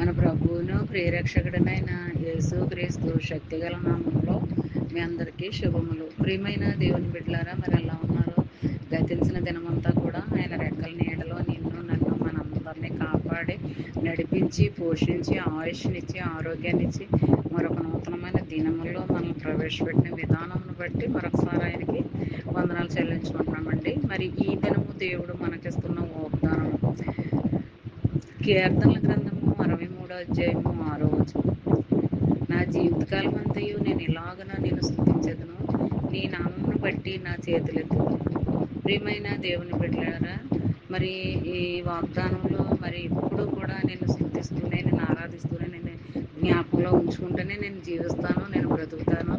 మన ప్రభువును ప్రియరక్షకుడనైన యేసుక్రీస్తు శక్తిగల నామంలో మీ అందరికీ శుభములు. ప్రియమైన దేవుని బిడ్డలారా, మరి ఎలా ఉన్నారు? గతించిన దినమంతా కూడా ఆయన రెక్కల నీడలో నన్ను మనందరినీ కాపాడి నడిపించి పోషించి ఆయుష్నిచ్చి ఆరోగ్యాన్నిచ్చి మరొక నూతనమైన దినముల్లో మనల్ని ప్రవేశపెట్టిన విధానంను బట్టి మరొకసారి ఆయనకి వందనాలు చెల్లించుకుంటున్నామండి. మరి ఈ దినము దేవుడు మనకిస్తున్న వాగ్దానం కీర్తనల గ్రంథము 63వ అధ్యాయము 6వ వచనం. నా జీవితకాలం అంతయు నేను ఇలాగన నేను స్తుతించెదను, నీ నామమును బట్టి నా చేతులెత్తును. ప్రియమైన దేవుని బిడ్డలారా, మరి ఈ వాగ్దానంలో మరి ఇప్పుడు కూడా నేను స్తుతిస్తూనే నేను ఆరాధిస్తూనే నేను జ్ఞాపకంలో ఉంచుకుంటూనే నేను జీవిస్తాను, నేను బ్రతుకుతాను,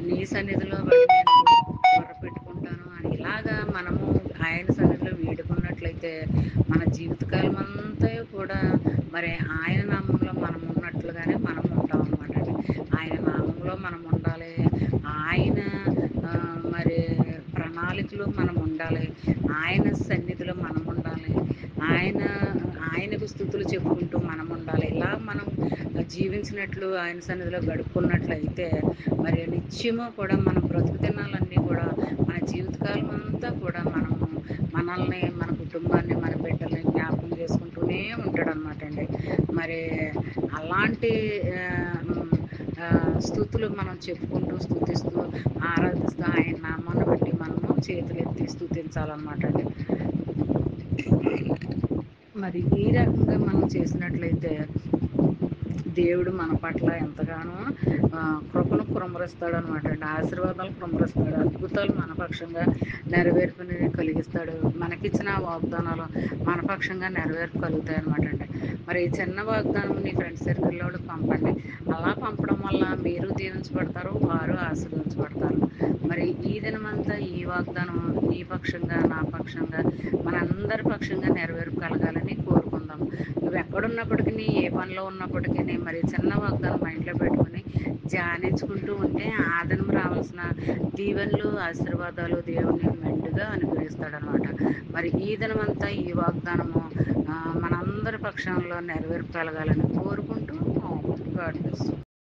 నీ సన్నిధిలో బట్టి నేను మొరపెట్టుకుంటాను అని ఇలాగా మనము ఆయన సన్నిధిలో వేడుకున్నట్లయితే మన జీవితకాలం అంతా కూడా మరి ఆయన నామంలో మనం ఉన్నట్లుగానే మనం ఉంటాం అన్నమాట. ఆయన నామంలో మనం ఉండాలి, ఆయన మరి ప్రణాళికలో మనం ఉండాలి, ఆయన సన్నిధిలో మనం ఉండాలి, ఆయనకు స్తుతులు చెప్పుకుంటూ మనం ఉండాలి. ఇలా మనం జీవించినట్లు ఆయన సన్నిధిలో గడుపుకున్నట్లయితే మరి నిత్యము కూడా మన బ్రతుకు దినాలన్నీ కూడా మన జీవితకాలం అంతా కూడా మనల్ని మన కుటుంబాన్ని మన బిడ్డల్ని జ్ఞాపకం చేసుకుంటూనే ఉంటాడు అనమాట అండి. మరి అలాంటి స్తుతులు మనం చెప్పుకుంటూ స్తుతిస్తూ ఆరాధిస్తూ ఆయన నామాన్ని బట్టి మనము చేతులెత్తి స్తుతించాలన్నమాట అండి. మరి ఈ రకంగా మనం చేసినట్లయితే దేవుడు మన పట్ల ఎంతగానో కృపను కుమ్మరిస్తాడు అనమాట అండి. ఆశీర్వాదాలు కుమ్మరిస్తాడు, అద్భుతాలు మన పక్షంగా నెరవేర్పుని కలిగిస్తాడు. మనకిచ్చిన వాగ్దానాలు మన పక్షంగా నెరవేర్పు కలుగుతాయి అనమాట అండి. మరి ఈ చిన్న వాగ్దానం నీ ఫ్రెండ్స్ సర్కిల్లో పంపండి. అలా పంపడం వల్ల మీరు దీవించబడతారు, వారు ఆశీర్వించబడతారు. మరి ఈ దినమంతా ఈ వాగ్దానం నీ పక్షంగా నా పక్షంగా మనందరి పక్షంగా నెరవేర్పు కలగాలని కోరుకుందాం. నువ్వు ఎక్కడున్నప్పటికీ ఏ పనిలో ఉన్నప్పటికీ మరి చిన్న వాగ్దానం మైండ్లో పెట్టుకుని ధ్యానించుకుంటూ ఉంటే ఆ దినం రావాల్సిన దీవెనలు ఆశీర్వాదాలు దేవుని మెండుగా అనుగ్రహిస్తాడనమాట. మరి ఈ దినమంతా ఈ వాగ్దానము మనందరి పక్షంలో నెరవేర్పు కలగాలని కోరుకుంటూ గాడ్ బ్లెస్.